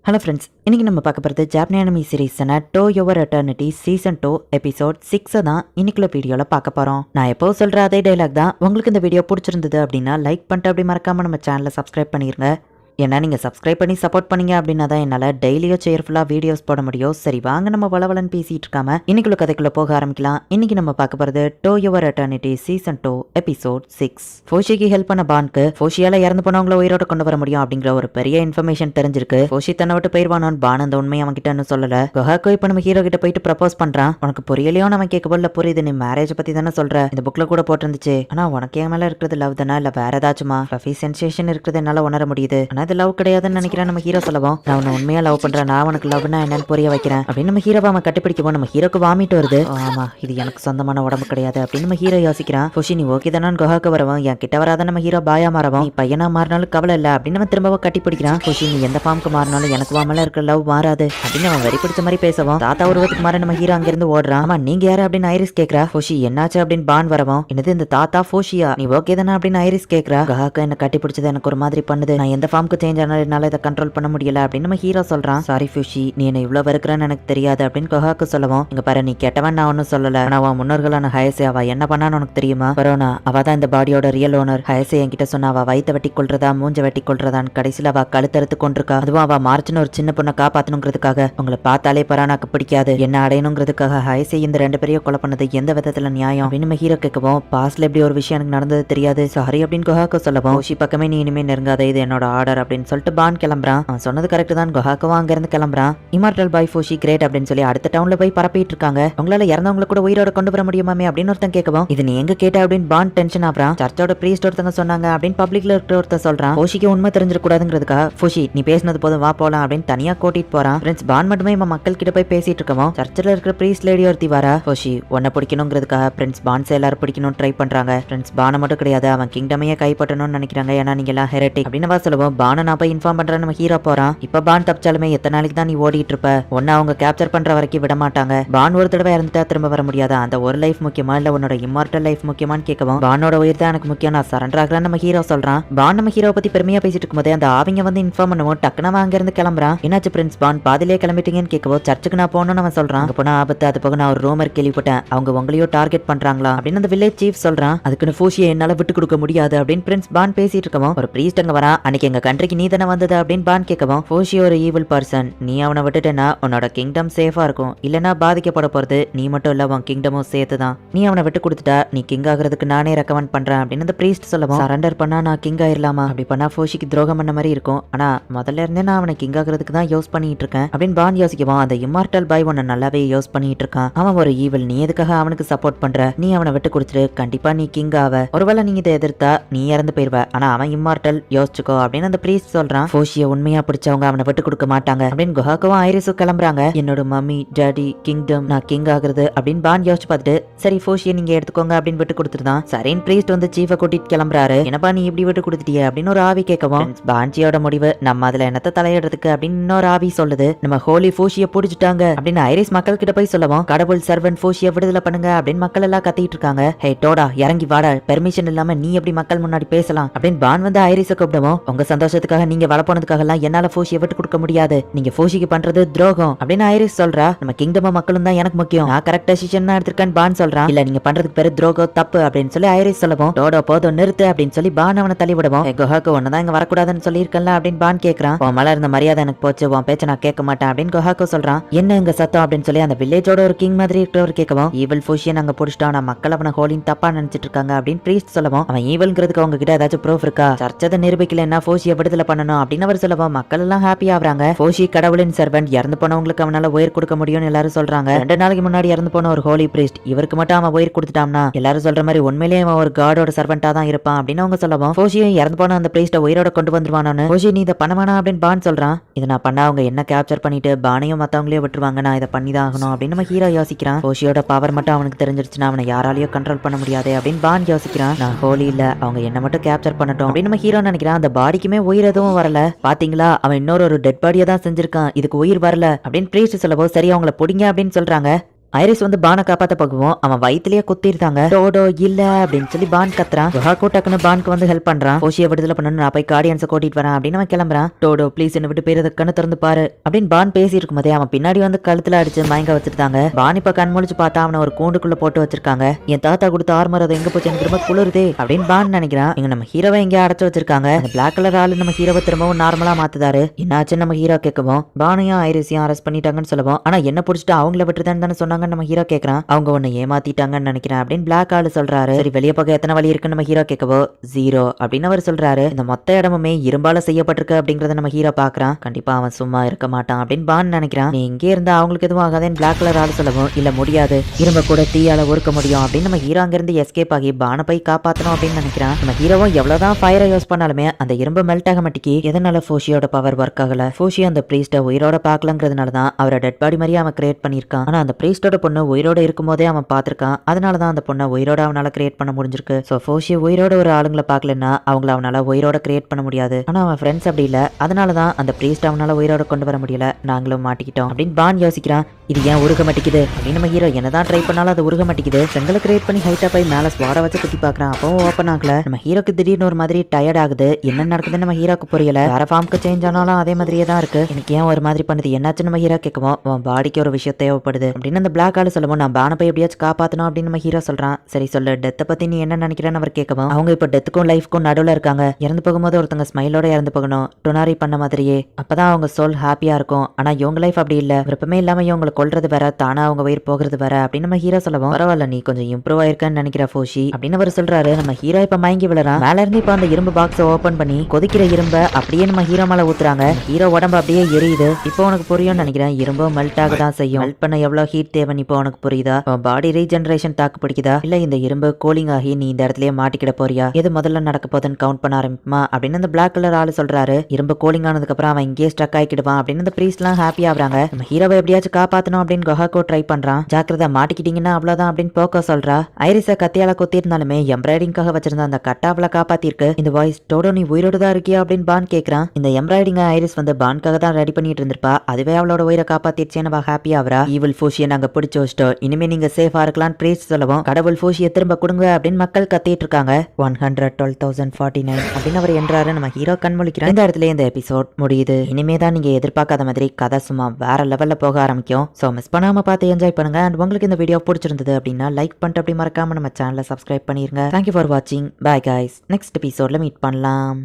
Hello friends, இன்னைக்கு நம்ம பார்க்க போகிறது ஜாப்பனீஸ் அனிமி சீரீஸான to your eternity season 2 episode 6 தான் இன்னைக்குள்ள வீடியோவில் பார்க்க போகிறோம். நான் எப்போ சொல்கிற அதே டைலாக் தான். உங்களுக்கு இந்த வீடியோ பிடிச்சிருந்தது அப்படின்னா லைக் பண்ணிட்டு அப்படி மறக்காமல் நம்ம சேனலை சப்ஸ்கிரைப் பண்ணிருங்க. ஏன்னா நீங்கள் சப்ஸ்கிரைப் பண்ணி சப்போர்ட் பண்ணீங்க அப்படின்னா தான் என்னால் டெய்லியும் சேர்ஃபுல்லாக வீடியோஸ் போட முடியும். சரி வாங்க நம்ம வளவலன்னு பேசிகிட்டு இருக்காம இன்னைக்குள்ள கதைக்குள்ளே போக ஆரம்பிக்கலாம். இன்னைக்கு நம்ம பார்க்க போகிறது to your eternity season 2 episode 6. ஃபோஷிக்கு ஹெல்ப் பண்ண பான்க்கு ஃபோஷியால இறந்து போனவங்கள உயிரோட கொண்டு வர முடியும் அப்படிங்கிற ஒரு பெரிய இன்ஃபர்மேஷன் தெரிஞ்சிருக்கு. ஃபோஷி தன்னை விட்டு போயிருவானு பான் அந்த உண்மையை அவன் கிட்ட இன்னும் சொல்லல. கொஹாக்கோ இப்போ நம்ம ஹீரோ கிட்ட போயிட்டு ப்ரப்போஸ் பண்றான். உனக்கு புரியலையோ நம்ம கேட்க போல புரியுது, நீ மேரேஜ் பத்தி தானே சொல்ற, இந்த புக்ல கூட போட்டிருந்துச்சு. ஆனா உனக்கு என் மேல இருக்கிறது லவ் தானே இல்ல வேற ஏதாச்சுமா? ஃப்ளஃபி சென்சேஷன் இருக்கிறது என்னால உணர முடியுது. ஆனா இது லவ் கிடையாதுன்னு நம்ம ஹீரோ சொல்லவும், நான் உன்னை உண்மையா லவ் பண்றேன், நான் உனக்கு லவ்னா என்னன்னு புரிய வைக்கிறேன் அப்படின்னு நம்ம ஹீரோவை அவன் கட்டிப்பிடிக்கவும் நம்ம ஹீரோக்கு வாமிட்டு வருது. ஆமா இது எனக்கு சொந்தமான உடம்பு கிடையாது அப்படின்னு நம்ம ஹீரோ யோசிக்கிறான். ஃபோஷி நீ ஓகே தானு கொஹாக்கு வரவும் என் கிட்ட வராத நம்ம ஹீரோ பாயா மாறவும், நீ பையனா மாறினாலும் கவலை இல்ல அப்படின்னு நம்ம திரும்பவும் கட்டிப்பிடிக்கிறான். ஃபோஷி நீ எந்த ஃபார்முக்கு மாறினாலும் எனக்கு வாமல இருக்கிற லவ் மாறாது அப்படின்னு அவன் வெறி பிடிச்ச மாதிரி பேசவும், தாத்தா உருவத்துக்கு மாற நம்ம ஹீரோ அங்கிருந்து ஓடுறான். ஆமா நீங்க யாரு அப்படின்னு ஐரிஸ் கேக்குறா. ஃபோஷி என்னாச்சு அப்படின்னு பான் வரவும், என்னது இந்த தாத்தா ஃபோஷியா, நீ ஓகே தானே அப்படின்னு ஐரிஸ் கேக்குறா. கொஹாக்கு என்ன கட்டி பிடிச்சது எனக்கு ஒரு மாதிரி பண்ணுது, நான் எந்த ஃபார்முக்கு சேஞ்ச் ஆனாலும் என்னால இதை கண்ட்ரோல் பண்ண முடியல அப்படின்னு நம்ம ஹீரோ சொல்றான். சாரி ஃபுஷி நீ என்ன இவ்வளவு வெறுக்கிறன்னு எனக்கு தெரியாது அப்படின்னு கொஹாக்கு சொல்லவும், இங்க பாரு நீ கெட்டவன் நான் ஒன்னும் சொல்லல, ஆனா அவன் முன்னோர்களான ஹயசே அவ என்ன பண்ணான்னு உனக்கு தெரியுமா? பரோனா அவ தான் இந்த பாடியோட ரியல் ஓனர். ஹயசே என்கிட்ட சொன்னா அவ வயித்தை வெட்டி கொள்றதா மூஞ்ச வெட்டி கொள்றதான்னு, கடைசியில அவ கழுத்தறுத்து கொண்டிருக்கா. அதுவும் அவ மார்ச்னு ஒரு சின்ன பொண்ணை காப்பாத்தணுங்கிறதுக்காக. உங்களை பார்த்தாலே பரானாக்கு பிடிக்காது, என்ன அடையணுங்கிறதுக்காக ஹயசே இந்த ரெண்டு பேரையும் கொலை பண்ணது எந்த விதத்துல நியாயம் அப்படின்னு நம்ம ஹீரோ கேட்கவும், பாஸ்ட்ல எப்படி ஒரு விஷயம் எனக்கு நடந்தது தெரியாது சாரி அப்படின்னு கொஹாக்கு சொல்லவும், ஃபோஷி பக்கமே நீ இனிமே நெருங்காத, இது என்னோட ஆர்டர் அப்படின்னு சொல்லிட்டு பான் கிளம்புறான். அவன் சொன்னது கரெக்ட் தான். கொஹாக்கோ அங்க இருந்து கிளம்புறான். இமார்டல் பாய் ஃபோஷி கிரேட் அப்படின்னு சொல்லி அடுத்த டவுன்ல போய் பரப்பிட்டு இருக்காங்க. உங்களால இறந்தவங்களை கூட உயிரோட கொண்டு வர முடியுமாமே அப்படின்னு ஒருத்தன் கேட்கவும், இது நீ எங்க கேட்ட அப்படின்னு பான் டென்ஷன் ஆகுறான். சர்ச்சோட பிரீஸ்ட் ஒருத்தங்க சொன்னாங்க அப்படின்னு பப்ளிக்ல இருக்கிற ஒருத்தர் சொல்றான். ஃபோஷிக்கு உண்மை தெரிஞ்சிட கூடாதுங்கிறதுக்கா ஃபோஷி நீ பேசினது போதும் வா போலாம் அப்படின்னு தனியா கூட்டிட்டு போறான். ஃப்ரெண்ட்ஸ் பான் மட்டுமே இவன் மக்கள் கிட்ட போய் பேசிட்டு இருக்கவும், சர்ச்சில் இருக்கிற பிரீஸ்ட் லேடி ஒருத்தி வரா. ஃபோஷி உன்னை பிடிக்கணுங்கிறதுக்காக பிரின்ஸ் பான்ஸ் எல்லாரும் பிடிக்கணும்னு ட்ரை பண்றாங்க. ஃப்ரெண்ட்ஸ் பானை மட்டும் கிடையாது அவன் கிங்டமையே கைப்பற்றணும்னு நினைக்கிறாங்க, ஏன்னா நீங்க எல்லாம் ஹெரட்டிக் அப்படின்னு சொல்லுவோம். பானை நான் போய் இன்ஃபார்ம் பண்றேன் நம்ம ஹீரோ போறான். இப்ப பான் தப்பிச்சாலுமே எத்தனை நாளைக்கு தான் நீ ஓடிட்டு இருப்ப, ஒன்னு அவங்க கேப்சர் பண்ற வரைக்கும் விட மாட்டாங்க. பான் ஒரு தடவை இறந்துட்டா திரும்ப வர முடியாது, அந்த ஒரு லைஃப் முக்கியமா இல்ல உன்னோட இம்மார்டல் லைஃப் முக்கியமான்னு கேட்கவும், பானோட உயிர் தான் எனக்கு முக்கியம், நான் சரண்டர் ஆகலான்னு நம்ம ஹீரோ சொல்றான். பான் நம்ம ஹீரோ பத்தி பெருமையா பேசிட்டு இருக்கும்போதே அந்த ஆவிங்க வந்து இன்ஃபார்ம் பண்ணுவோம். டக்குனு அங்க இருந்து கிளம்புறான். என்னாச்சு பிரின்ஸ் பான் பாதிலே கிளம்பிட்டீங்கன்னு கேட்கவும், சர்ச்சுக்கு நான் போகணும்னு அவன் சொல்றான். அங்க போனா ஆபத்து, அது போக நான் ஒரு ரூமர் கேள்விப்பட்டேன், அவங்க உங்களையோ டார்கெட் பண்றாங்களா அப்படின்னு அந்த வில்லேஜ் சீஃப் சொல்றான். அதுக்குன்னு ஃபோஷியை என்னால விட்டு கொடுக்க முடியாது அப்படின்னு பிரின்ஸ் பான் பேசிட்டு இருக்கவும், ஒரு பிரீஸ்ட் அங்க வரா. அன்னைக்கு எங்க கண்ட்ரிக்கு நீ தானே வந்தது அப்படின்னு பான் கேட்கவும், ஃபோஷி ஒரு ஈவில் பர்சன், நீ அவனை விட்டுட்டேன்னா உன்னோட கிங்டம் சேஃபா இருக்கும், இல்லனா பாதிக்கப்பட போறது நீ மட்டும் இல்ல உன் கிங்டமும் சேர்த்து தான். நீ அவனை விட்டு கொடுத்துட்டா நீ கிங் ஆகிறதுக்கு நானே ரெக்கமெண்ட் பண்றேன் அப்படின்னு அந்த பிரீஸ்ட் சொல்லவும், சரண்டர் பண்ணா நான் கிங் ஆயிரலாமா? அப்படி பண்ணா ஃபோஷிக்கு துரோகம் பண்ண மாதிரி இருக்கும், ஆனா முதல்ல இருந்தே நான் அவனை கிங் ஆகிறதுக்கு தான் யூஸ் பண்ணிட்டு இருக்கேன் அப்படின்னு பான் யோசிக்கவும், அந்த இம்மார்டல் பாய் உன்னை நல்லாவே யூஸ் பண்ணிட்டு இருக்கான், அவன் ஒரு ஈவில், நீ எதுக்காக அவனுக்கு சப்போர்ட் பண்ற? நீ அவனை விட்டு கொடுத்துட்டு கண்டிப்பா நீ கிங் ஆவ, ஒருவேளை நீ இதை எதிர்த்தா நீ இறந்து போயிருவ, ஆனா அவன் இம்மார்டல் யோசிச்சுக்கோ அப்படின்னு அந்த பிரீஸ்ட் சொல்றான். ஃபோஷியை உண்மையா பிடிச்சவங்க அவனை விட்டு கொடுக்க மாட்டாங்க அப்படின்னு கொஹாக்கவும் ஐரிஸும் கிளம்புறாங்க. என்னோட மம்மி டாடி கிங்டம் நான் கிங் ஆகுறது அப்படின்னு பான் யோசிச்சு பார்த்துட்டு, சரி ஃபோஷியை நீங்க எடுத்துக்கோங்க அப்படின்னு விட்டு கொடுத்துருந்தான். சரின்னு பிரீஸ்ட் வந்து சீஃபை கூட்டிட்டு கிளம்புறாரு. என்னப்பா நீ இப்படி விட்டு கொடுத்துட்டிய அப்படின்னு ஒரு ஆவி கேட்கவும், பான்ஜியோட முடிவு, நம்ம அதுல என்னத்த தலையிடுறதுக்கு அப்படின்னு இன்னொரு ஆவி சொல்லுது. நம்ம ஹோலி ஃபோஷியை பிடிச்சிட்டாங்க அப்படின்னு ஐரிஸ் மக்கள் கிட்ட போய் சொல்லவும், கடவுள் சர்வன் ஃபோஷியை விடுதலை பண்ணுங்க அப்படின்னு மக்கள் எல்லாம் கத்திட்டு இருக்காங்க. ஹே டோடா இறங்கி வாடா, பெர்மிஷன் இல்லாம நீ எப்படி மக்கள் முன்னாடி பேசலாம் அப்படின்னு பான் வந்து ஐரிஸை கூப்பிடுவோம். உங்க சந்தோஷத்துக்காக நீங்க வள போனதுக்காக எல்லாம் என்னால ஃபோஷியை விட்டு கொடுக்க முடியாது, நீங்க ஃபோஷிக்கு பண்றது துரோகம் அப்படின்னு ஐரிஸ் சொல்றா. நம்ம கிங்டம் மக்களும் தான் எனக்கு முக்கியம், நான் கரெக்ட் டெசிஷன் தான் எடுத்திருக்கேன் பான் சொல்றான். இல்ல நீங்க பண்றதுக்கு பேரு துரோகம் தப்பு அப்படின்னு சொல்லி ஐரிஸ் சொல்லவும், டோடோ போதும் நிறுத்து அப்படின்னு சொல்லி பான் அவனை தள்ளி விடுவோம். கொஹாக்கு ஒன்னதான் இங்க வரக்கூடாதுன்னு சொல்லி இருக்கல அப்படின்னு பான் கேட்கறான். உன் மேல இருந்த மரியாதை எனக்கு போச்சு, உன் பேச்ச நான் கேட்க மாட்டேன் அப்படின்னு கொஹாக்கு சொல்றான். என்ன இங்க சத்தம் அப்படின்னு சொல்லி அந்த வில்லேஜோட ஒரு கிங் மாதிரி இருக்கிறவர் கேட்கவும், ஈவல் ஃபோஷியை நாங்க பிடிச்சிட்டோம், நான் மக்கள் அவனை ஹோலின் தப்பா நினைச்சிட்டு இருக்காங்க அப்படின்னு பிரீஸ்ட் சொல்லவும், அவன் ஈவல்ங்கிறதுக்கு அவங்க கிட்ட ஏதாச்சும் ப்ரூஃப் இருக்கா? சர்ச்சதை நிரூபிக்கலன்னா ஃபோஷியை விடுதலை பண்ணணும் அப்படின்னு அவர் சொல்லவும், மக்கள் எல்லாம் ஹாப்பி ஆகுறாங்க. ஃபோஷி கடவுளின் சர்வன்ட், இறந்து போனவங்களுக்கு அவனால உயிர் கொடுக்க முடியும்னு எல்லாரும் சொல்றாங்க. 2 நாளைக்கு முன்னாடி இறந்து போன ஒரு ஹோலி பிரீஸ்ட், இவருக்கு மட்டும் அவன் உயிர் கொடுத்துட்டான்னா எல்லாரும் சொல்ற மாதிரி உண்மையிலேயே அவன் ஒரு காடோட சர்வெண்டா தான் இருப்பான் அப்படின்னு அவங்க சொல்லவும், ஃபோஷியை இறந்து போன அந்த பிரீஸ்ட உயிரோட கொண்டு வந்துருவானு. ஃபோஷி நீ இதை பண்ண வேணாம் அப்படின்னு பான் சொல்றான். இதை நான் பண்ணா அவங்க என்ன கேப்சர் பண்ணிட்டு பானையும் மத்தவங்களே விட்டுருவாங்க, நான் இதை பண்ணி தான் ஆகணும் அப்படின்னு நம்ம ஹீரோ யோசிக்கிறான். ஃபோஷியோட பவர் மட்டும் அவனுக்கு தெரிஞ்சிருச்சுன்னா அவனை யாராலையும் கண்ட்ரோல் பண்ண முடியாது அப்படின்னு பான் யோசிக்கிறான். நான் ஹோலி இல்ல, அவங்க என்ன மட்டும் கேப்சர் பண்ணட்டும் அப்படின்னு நம்ம ஹீரோ நினைக்கிறான். அந்த பாடிக்குமே உயிர் எதுவும் வரல, பாத்தீங்களா அவன் இன்னொரு டெட் பாடியை தான் செஞ்சிருக்கான், இதுக்கு உயிர் வரல அப்படின்னு பிரீஸ்ட் சொல்லவோ, சரி அவங்கள பிடிங்க அப்படின்னு சொல்றாங்க. ஐரிஸ் வந்து பானை காப்பாத்த போகவும் அவன் வயித்துலயே குத்திருந்தாங்க. டோடோ இல்ல அப்படின்னு சொல்லி பான் கத்துறான். குஹாக்கோ டக்குன்னு பானுக்கு வந்து ஹெல்ப் பண்றான். போஷியை விடுதலை பண்ணணும், நான் போய் கார்டியன்ஸை கூட்டிட்டு வரேன் அப்படின்னு அவன் கிளம்புறான். டோடோ ப்ளீஸ் என்ன விட்டு போயிருந்த கண்ணு திறந்து பாரு அப்படின்னு பான் பேசி இருக்கும் போதே அவன் பின்னாடி வந்து கழுத்துல அடிச்சு மயங்க வச்சிருந்தாங்க. பான் இப்ப கண் முழிச்சு பார்த்தா அவனை ஒரு கூண்டுக்குள்ள போட்டு வச்சிருக்காங்க. என் தாத்தா கொடுத்த ஆர்மர் அதை எங்க போச்சு எனக்கு திரும்ப குளிருதே அப்படின்னு பான் நினைக்கிறான். இங்க நம்ம ஹீரோவை எங்கேயா அடைச்சு வச்சிருக்காங்க. அந்த பிளாக் கலர் ஆளு நம்ம ஹீரோவை திரும்பவும் நார்மலா மாத்துதாரு. என்னாச்சு நம்ம ஹீரோ கேட்கவும் பானையும் ஐரிஸையும் அரெஸ்ட் பண்ணிட்டாங்கன்னு சொல்லுவோம். ஆனா என்ன பிடிச்சிட்டு அவங்கள விட்டுருதான்னு தானே சொன்னாங்கன்னு நம்ம ஹீரோ கேட்கறான். அவங்க ஒன்னு ஏமாத்திட்டாங்கன்னு நினைக்கிறேன் அப்படின்னு பிளாக் ஆளு சொல்றாரு. சரி வெளியே போக எத்தனை வழி இருக்குன்னு நம்ம ஹீரோ கேட்கவோ 0 அப்படின்னு அவர் சொல்றாரு. இந்த மொத்த இடமுமே இரும்பால செய்யப்பட்டிருக்கு அப்படிங்கறத நம்ம ஹீரோ பாக்குறான். கண்டிப்பா அவன் சும்மா இருக்க மாட்டான் அப்படின்னு பான் நினைக்கிறான். நீ இங்கே இருந்தா அவங்களுக்கு எதுவும் ஆகாதேன்னு பிளாக் கலர் ஆளு சொல்லவும் இல்ல முடியாது, இரும்ப கூட தீயால ஒருக்க முடியும் அப்படின்னு நம்ம ஹீரோ அங்கிருந்து எஸ்கேப் ஆகி பானை போய் காப்பாத்தணும் அப்படின்னு நினைக்கிறான். நம்ம ஹீரோவும் எவ்வளவுதான் ஃபயரை யூஸ் பண்ணாலுமே அந்த இரும்பு மெல்ட் ஆக மாட்டேங்கி. எதனால ஃபோஷியோட பவர் ஒர்க் ஆகல? ஃபோஷி அந்த பிரீஸ்ட உயிரோட பாக்கலங்கிறதுனாலதான் அவரை டெட் பாடி மாதிரியே அவன் கிரியேட் பண்ணிருக்கான். ஆனா அந்த பிரீஸ்டோட பொண்ணு உயிரோட இருக்கும் போதே அவன் பார்த்திருக்கான். அதனாலதான் அந்த பொண்ணை உயிரோட அவனால கிரியேட் பண்ண முடிஞ்சிருக்கு. சோ ஃபோஷி உயிரோட ஒரு ஆளுங்களை பார்க்கலன்னா அவங்கள அவனால உயிரோட கிரியேட் பண்ண முடியாது. ஆனா அவன் ஃப்ரெண்ட்ஸ் அப்படி இல்ல, அதனாலதான் அந்த பிரீஸ்ட் அவனால உயிரோட கொண்டு வர முடியல, நாங்களும் மாட்டிக்கிட்டோம் அப்படின்னு பான் யோசிக்கிறான். இது ஏன் உருக மாட்டேங்குது அப்படின்னு நம்ம ஹீரோ என்னதான் ட்ரை பண்ணாலும் அது உருக மாட்டேங்குது. செங்கலை கிரியேட் பண்ணி ஹைட்டா போய் மேல ஸ்வாட வச்சு குத்தி பாக்குறான். அப்பவும் ஓப்பன் ஆகல. நம்ம ஹீரோக்கு திடீர்னு ஒரு மாதிரி டயர்ட் ஆகுது. என்ன நடக்குதுன்னு நம்ம ஹீரோக்கு புரியல. வேற ஃபார்முக்கு சேஞ்ச் ஆனாலும் அதே மாதிரியே தான் இருக்கு. எனக்கு ஏன் ஒரு மாதிரி பண்ணுது, என்னாச்சு நம்ம ஹீரோ கேட்கவும் உன் பாடிக்கு ஒரு விஷயம் தேவைப்படுது அப்படின்னு அந்த பிளாக் ஆளு சொல்லுவோம். நான் பானை போய் எப்படியாச்சும் காப்பாத்தணும் அப்படின்னு நம்ம ஹீரோ சொல்றான். சரி சொல்லு, டெத்தை பத்தி நீ என்ன நினைக்கிறேன்னு அவர் கேட்கவும் அவங்க இப்ப டெத்துக்கும் லைஃப்க்கும் நடுவுல இருக்காங்க. இறந்து போகும்போது ஒருத்தங்க ஸ்மைலோட இறந்து போகணும், டொனாரி பண்ண மாதிரியே. அப்பதான் அவங்க சோல் ஹாப்பியா இருக்கும். ஆனா இவங்க லைஃப் அப்படி இல்ல, விருப்பமே இல்லாம இவங்களை கொல்றது வேற, தானா அவங்க உயிர் போகிறது வேற அப்படின்னு நம்ம ஹீரோ சொல்லவும் பரவாயில்ல நீ கொஞ்சம் இம்ப்ரூவ் ஆயிருக்கன்னு நினைக்கிற ஃபோஷி அப்படின்னு அவர் சொல்றாரு. நம்ம ஹீரோ இப்ப மயங்கி விழறான். மேல இருந்து இப்ப அந்த இரும்பு பாக்ஸை ஓபன் பண்ணி கொதிக்கிற இரும்ப அப்படியே நம்ம ஹீரோ மேல ஊத்துறாங்க. ஹீரோ உடம்பு அப்படியே எரியுது. இப்போ உனக்கு புரியும்னு நினைக்கிறேன். இரும்பு மெல்ட் ஆக தான் செய்யும். மெல்ட் பண்ண எவ்வளவு ஹீட் தேவைன்னு இப்போ உனக்கு புரியுதா? பாடி ரீஜெனரேஷன் தாக்கு பிடிக்குதா இல்ல இந்த இரும்பு கூலிங் ஆகி நீ இந்த இடத்துலயே மாட்டிக்கிட போறியா? எது முதல்ல நடக்க போதுன்னு கவுண்ட் பண்ண ஆரம்பிக்குமா அப்படின்னு அந்த பிளாக் கலர் ஆளு சொல்றாரு. இரும்பு கூலிங் ஆனதுக்கு அப்புறம் அவன் இங்கேயே ஸ்டக் ஆகிடுவான் அப்படின்னு அந்த பிரீஸ்ட் எல்லாம் ஹாப்பி ஆகுறாங்க. நம்ம ஹீரோவை எப்படியாச்சும் காப்பாத்தணும் அப்படின்னு குஹாக்கோ ட்ரை பண்றான். ஜாக்கிரதா மாட்டிக்கிட்டீங்கன்னா அவ்வளவுதான் அப்படின்னு போக்கோ சொல்றா. ஐரிஸ கத்தியால குத்திருந்தாலுமே எம்ப்ராய்டிங்காக வச்சிருந்த அந்த கட்டாவல காப்பாத்திருக்கு. இந்த வாய்ஸ் டோடோ நீ உயிரோட தான் இருக்கியா அப்படின்னு பான் கேக்குறான். இந்த எம்ப்ராய்டிங் ஐரிஸ் வந்து பான்காக தான் ரெடி பண்ணிட்டு இருந்திருப்பா. அதுவே அவளோட உயிரை காப்பாத்திருச்சேன்னு அவ ஹாப்பி ஆவரா. ஈவில் ஃபூஷியை நாங்க பிடிச்சு வச்சிட்டோம், இனிமே நீங்க சேஃபா இருக்கலாம்னு பிரீஸ்ட் சொல்லவும் கடவுள் ஃபூஷியை திரும்ப கொடுங்க அப்படின்னு மக்கள் கத்திட்டு இருக்காங்க. 112,049 அப்படின்னு அவர் என்றாரு. நம்ம ஹீரோ கண்மொழிக்கிறார். இந்த இடத்துல இந்த எபிசோட் முடியுது. இனிமே தான் நீங்க எதிர்பார்க்காத மாதிரி கதை சும்மா வேற லெவல்ல போக ஆரம்பிக்கும். சோ மிஸ் பண்ணாம பார்த்து என்ஜாய் பண்ணுங்க. அண்ட் உங்களுக்கு இந்த வீடியோ பிடிச்சிருந்தது அப்படின்னா லைக் பண்ணிட்டு அப்படி மறக்காம நம்ம சேனலை சப்ஸ்கிரைப் பண்ணிருங்க. தேங்க்யூ ஃபார் வாட்சிங். Bye guys. நெக்ஸ்ட் எபிசோட்ல மீட் பண்ணலாம்.